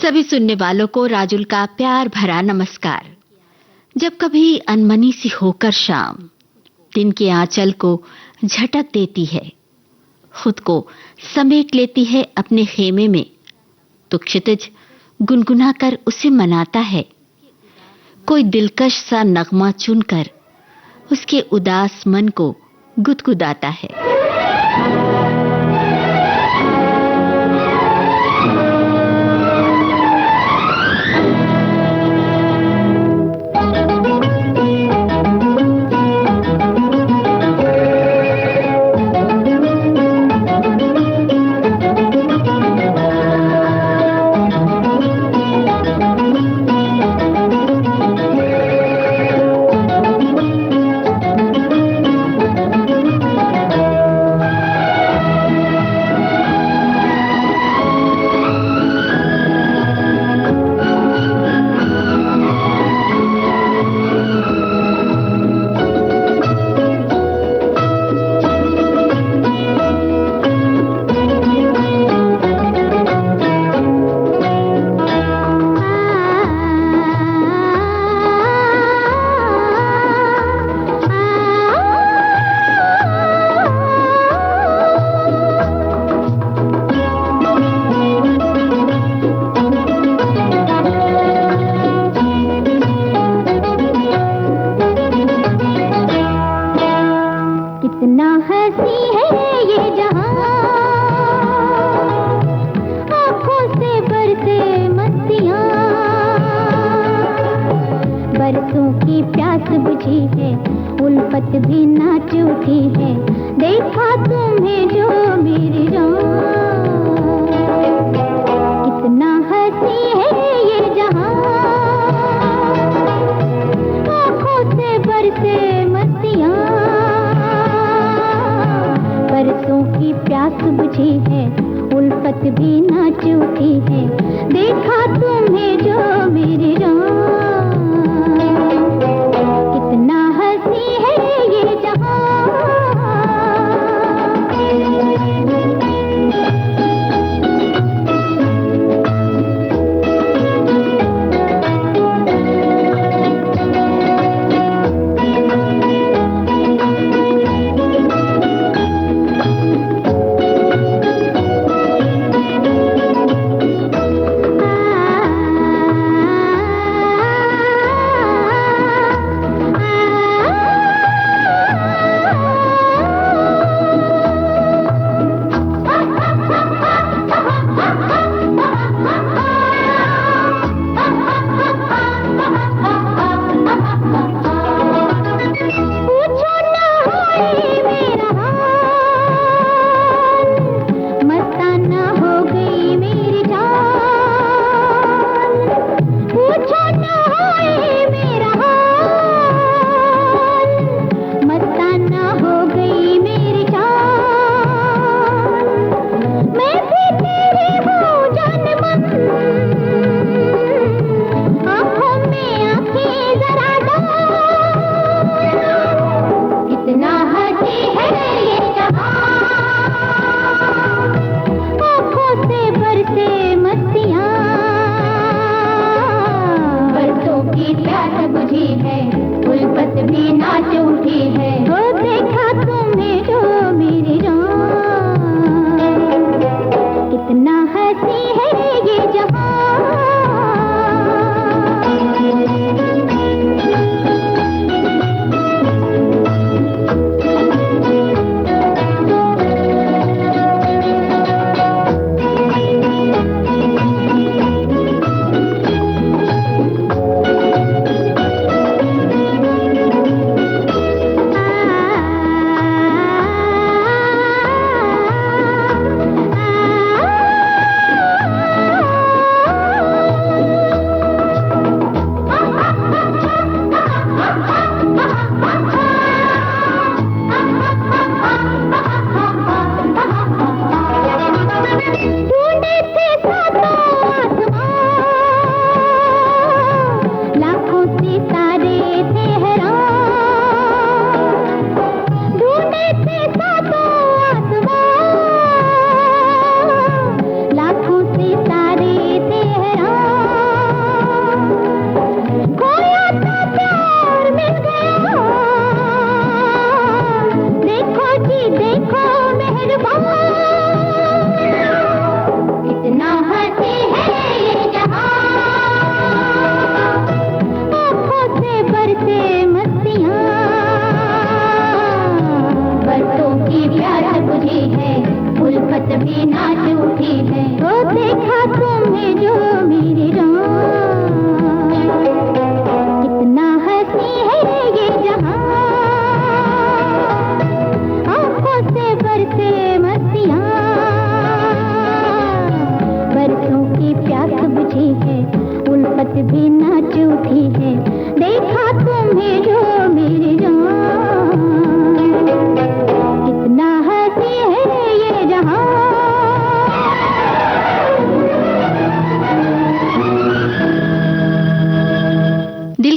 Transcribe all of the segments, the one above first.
सभी सुनने वालों को राजुल का प्यार भरा नमस्कार। जब कभी अनमनी सी होकर शाम दिन के आंचल को झटक देती है, खुद को समेट लेती है अपने खेमे में, तो क्षितिज गुनगुना कर उसे मनाता है। कोई दिलकश सा नगमा चुनकर उसके उदास मन को गुदगुदाता है। कितना हंसी है ये जहां, आंखों से बरसे मस्तियां, बरसों की प्यास बुझी है, उल्फत भी नाच उठी है, देखा तुम्हें जो मेरी जान। कितना हंसी है ये जहां, आंखों से बरसे मस्तियां, बरसों की प्यास बुझी है, उल्फत भी नाच उठी है, देखा तुम्हें जो मेरी जान। कितना हंसी है ये जहां। भी नाच उठी है, वो देखा तुम्हें जो मेरी जान। कितना हंसी है ये जहां।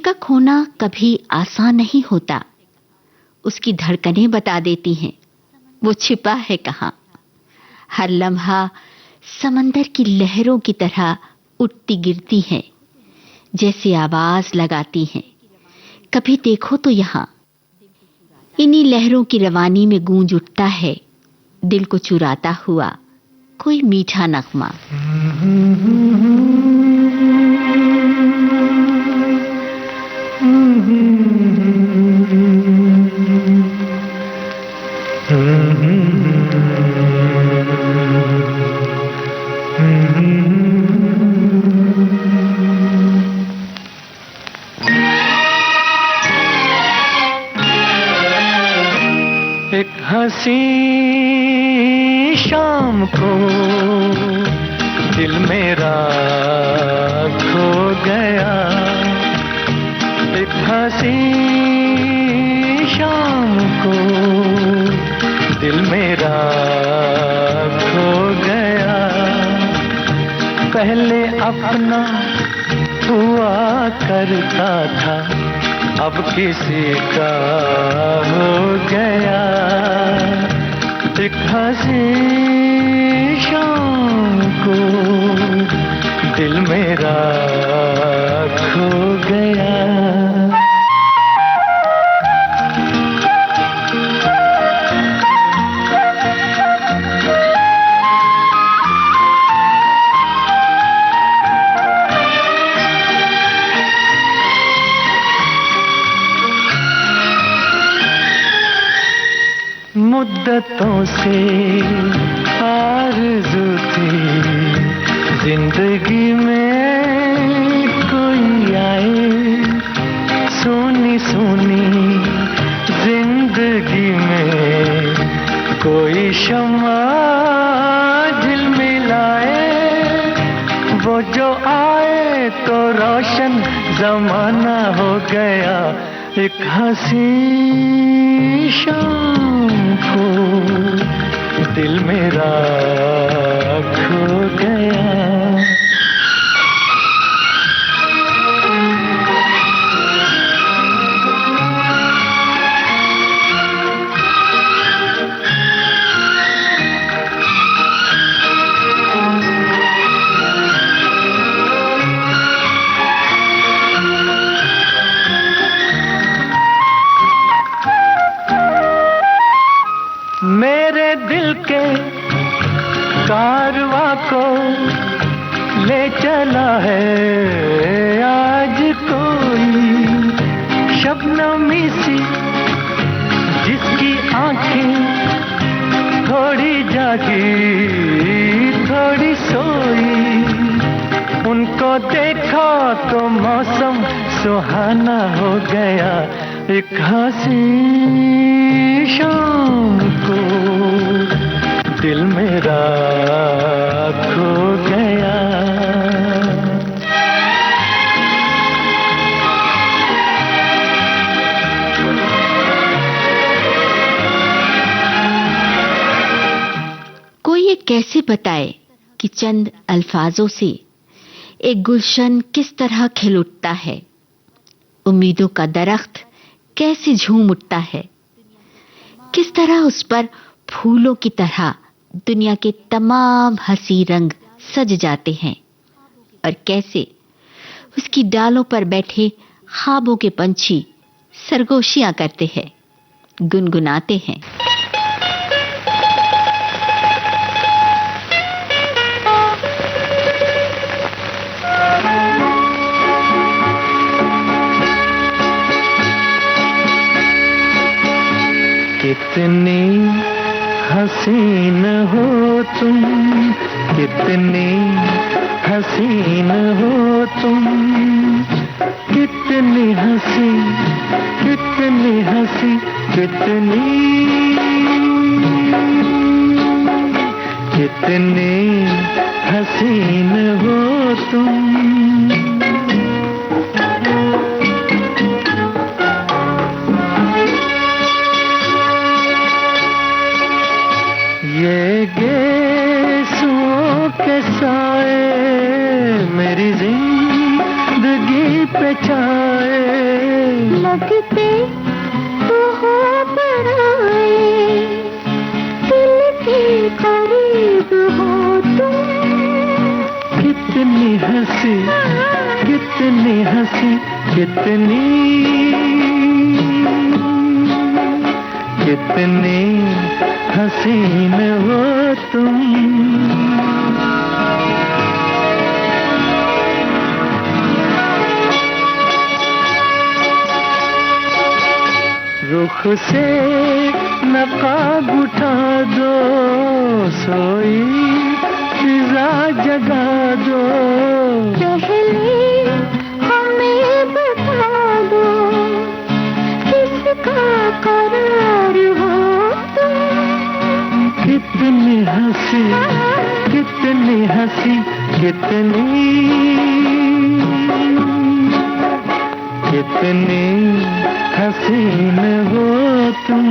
का खोना कभी आसान नहीं होता। उसकी धड़कनें बता देती हैं वो छिपा है कहाँ। हर लम्हा समंदर की लहरों की तरह उठती गिरती है, जैसे आवाज लगाती हैं, कभी देखो तो यहाँ। इन्हीं लहरों की रवानी में गूंज उठता है दिल को चुराता हुआ कोई मीठा नगमा। एक हंसी शाम को दिल मेरा खो गया। एक हंसी शाम को दिल मेरा खो गया। पहले अपना हुआ करता था, अब किसी का हो गया। एक हंसी शाम को दिल मेरा खो गया। मुद्दतों से आरज़ू थी जिंदगी में कोई आए। सोनी सोनी जिंदगी में कोई शम्मा झिलमिलाए। वो जो आए तो रोशन जमाना हो गया। एक हंसी शाम को दिल मेरा खो गया। मेरे दिल के कारवां को ले चला है आज कोई शबनमी सी, जिसकी आंखें थोड़ी जागी थोड़ी सोई। उनको देखा तो मौसम सुहाना हो गया। एक हंसी शाम को दिल मेरा खो गया। कोई ये कैसे बताए कि चंद अल्फाजों से एक गुलशन किस तरह खिल उठता है, उम्मीदों का दरख्त कैसे झूम उठता है, किस तरह उस पर फूलों की तरह दुनिया के तमाम हंसी रंग सज जाते हैं, और कैसे उसकी डालों पर बैठे ख्वाबों के पंछी सरगोशियां करते हैं, गुनगुनाते हैं। कितनी हसीन हो तुम, कितनी हसीन हो तुम, कितनी हंसी कितनी हंसी कितनी कितनी हसीन हो तुम। ये गेसुओं के साए मेरी जिंदगी पे छाए, लगते तो हो पराए, दिल के करीब हो तुम। कितनी हंसी, कितनी हंसी, कितनी कितनी हसीन हो तुम। रुख से नकाब उठा दो, सोई फिजा जगा दो। पहले हमें बता दो, किसका करार हो तुम। कितनी हंसी, कितनी हंसी, कितनी कितनी हसीन हो तुम।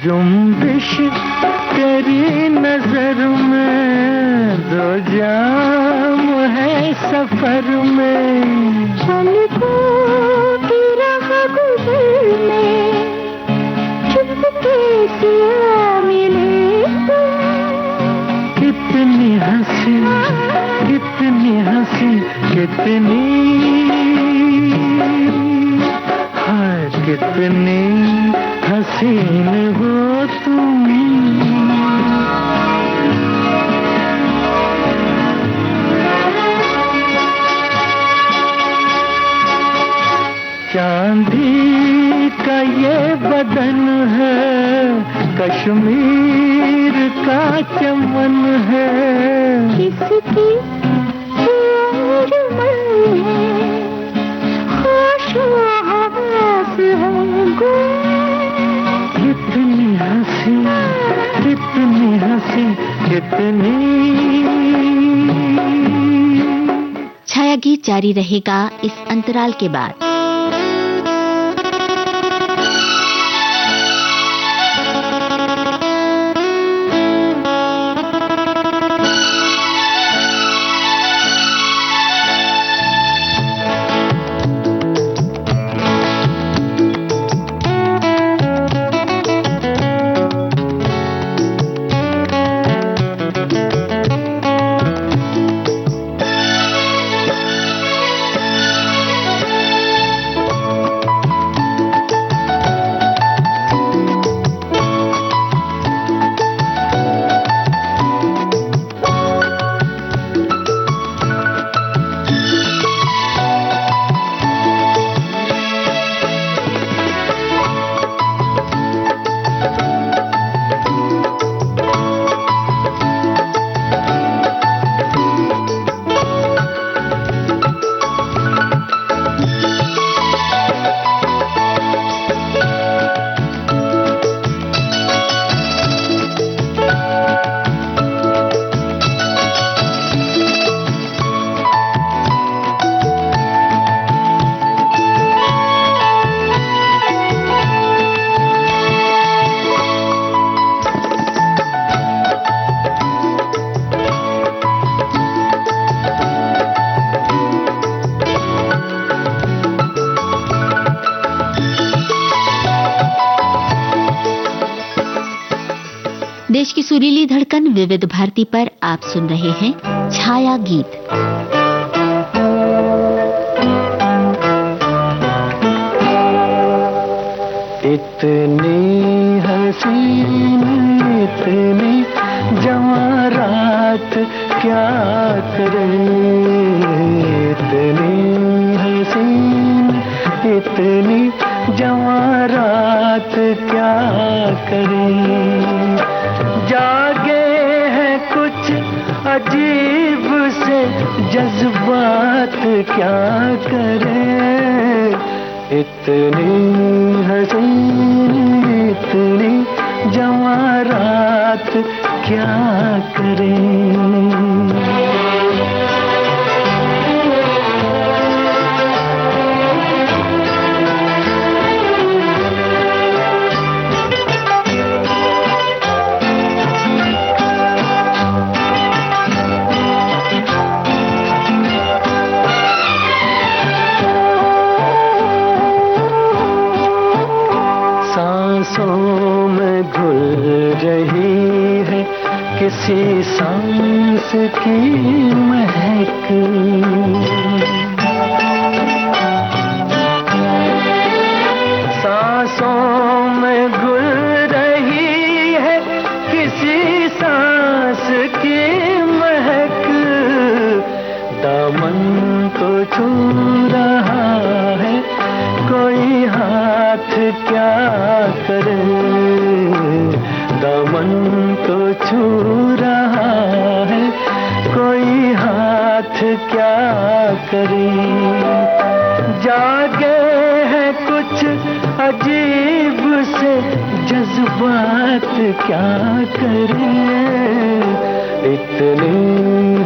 जुम्बिश तेरी नजर में, दो जाम है सफर में। पलकों की राह गुजर में चुपके से आ मिले तुम। कितनी हंसी, कितनी हंसी, कितनी हाय, कितनी हसीन हो तुम। चांदी का ये बदन है, कश्मीर का चमन है। किसकी अंजुमन है, होशो हवास है गुम। कितनी हंसी, कितनी हंसी, कितनी। छाया गीत जारी रहेगा इस अंतराल के बाद। देश की सुरीली धड़कन विविध भारती पर आप सुन रहे हैं छाया गीत। इतनी हसीन, इतनी जवां रात क्या करे। इतनी हसीन, इतनी जवां रात क्या करे। जागे हैं कुछ अजीब से जज्बात क्या करें। इतनी हसीन, इतनी जवां रात क्या करें। सांसों में घुल रही है किसी सांस की महक। सांसों में घुल रही है किसी सांस की महक। दामन को छू रहा है कोई हाथ क्या करे। दामन को छू रहा है कोई हाथ क्या करे। जागे हैं कुछ अजीब से जज्बात क्या करें। इतनी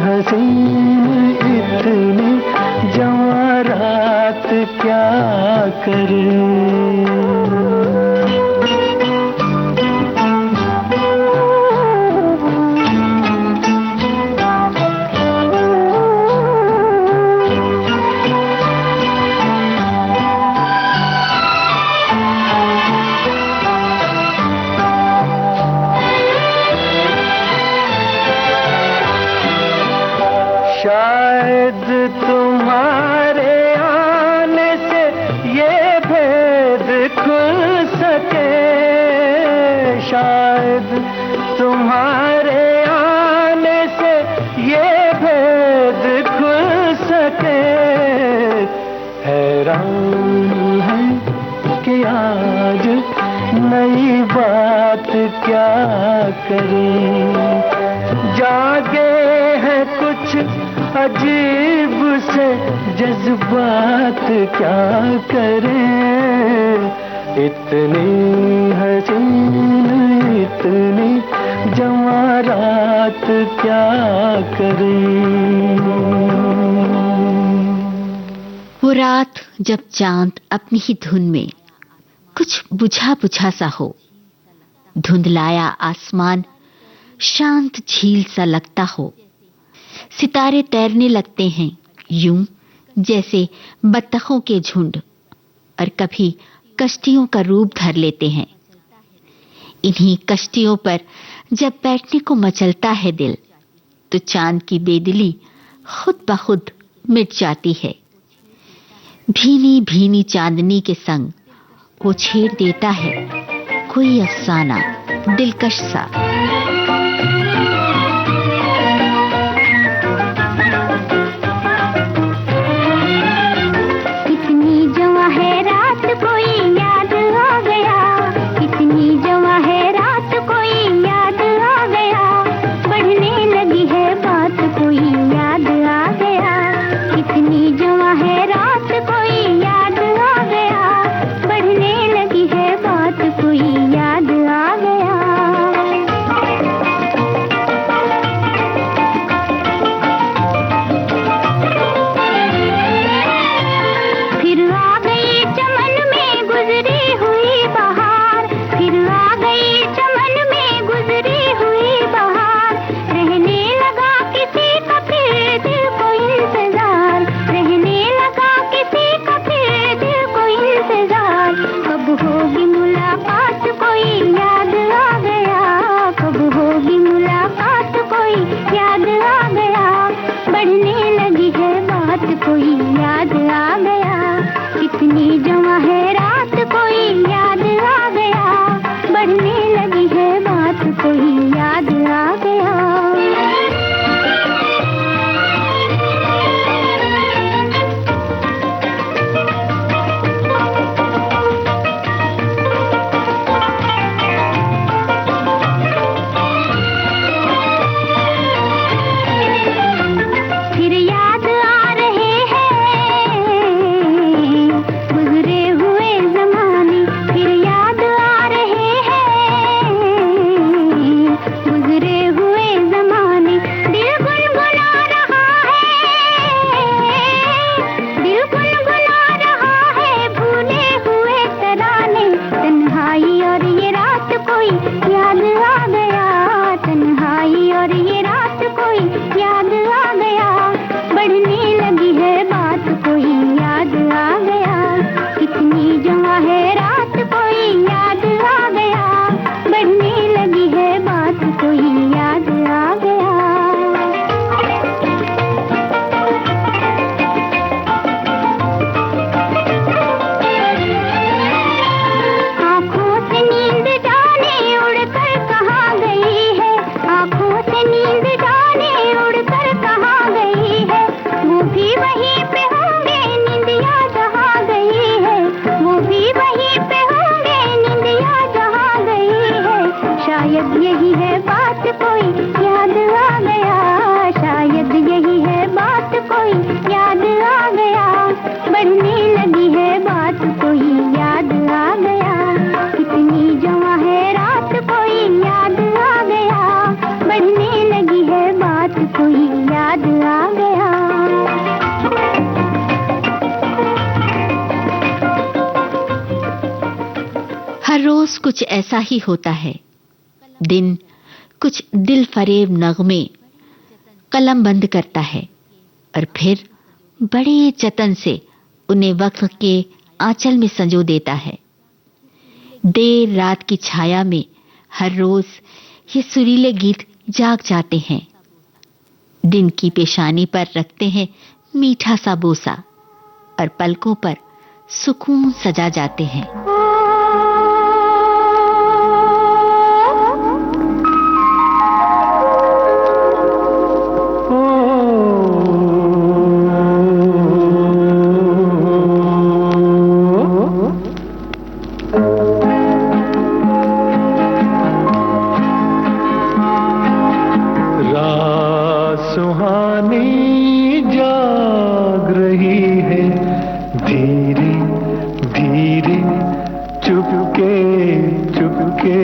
हसीन इतनी जवां रात क्या करें। शायद तुम्हारे आने से ये भेद खुल सके। शायद तुम्हारे आने से ये भेद खुल सके। हैरान है कि आज नई बात क्या करें। जागे हैं कुछ अजीब से जज्बात क्या करें। इतनी हसीन इतनी जवां रात क्या करें। वो रात जब चांद अपनी ही धुन में कुछ बुझा बुझा सा हो, धुंधलाया आसमान शांत झील सा लगता हो, सितारे तैरने लगते हैं यूं जैसे बत्तखों के झुंड और कभी कश्तियों का रूप धर लेते हैं। इन्हीं कश्तियों पर जब बैठने को मचलता है दिल, तो चांद की बेदिली खुद ब खुद मिट जाती है। भीनी भीनी चांदनी के संग वो छेड़ देता है कोई अफसाना दिलकश सा। है रात कोई याद आ रोज कुछ ऐसा ही होता है। दिन कुछ दिल फरेब नगमे कलम बंद करता है और फिर बड़े जतन से उन्हें वक्त के आंचल में संजो देता है। देर रात की छाया में हर रोज ये सुरीले गीत जाग जाते हैं। दिन की पेशानी पर रखते हैं मीठा सा बोसा और पलकों पर सुकून सजा जाते हैं। सुहानी जाग रही है धीरे धीरे, चुपके चुपके,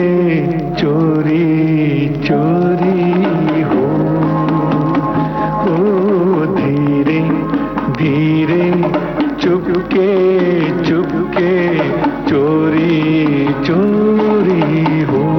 चोरी चोरी हो धीरे धीरे, चुपके चुपके, चोरी चोरी हो।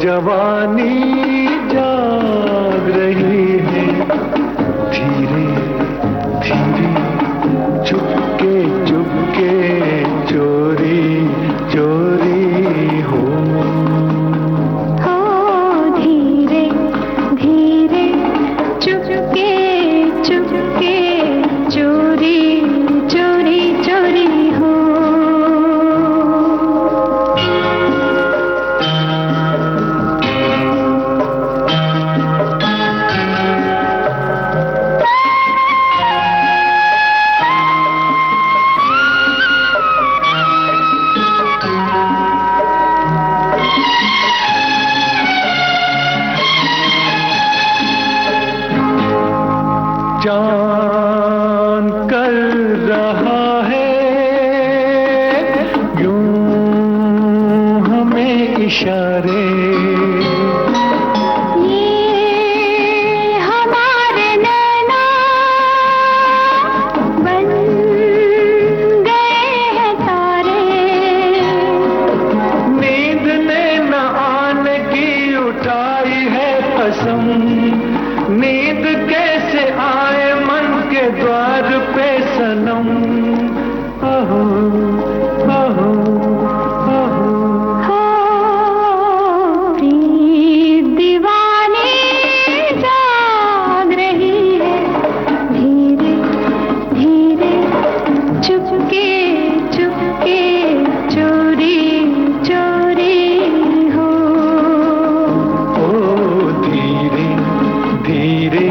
जवानी जाग रही है धीरे धीरे, चुपके चुपके, चोरी चोरी हो धीरे धीरे, चुपके चुपके, चोरी चोरी चोरी हो। जान कर रहा है यूं हमें इशारे, ये हमारे नैना बन गए हैं तारे, नींद ने न आने की उठाई है कसम, नींद कैसे आए मन के द्वार पे सनम, अहो अहो अहो। प्रीत दीवानी जाग रही है धीरे धीरे, चुपके चुपके, चोरी चोरी हो धीरे धीरे,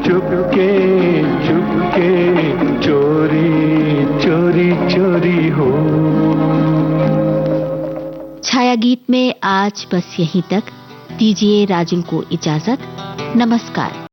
चुपके चुपके, चोरी चोरी चोरी हो। छाया गीत में आज बस यहीं तक। दीजिए राजुल को इजाजत। नमस्कार।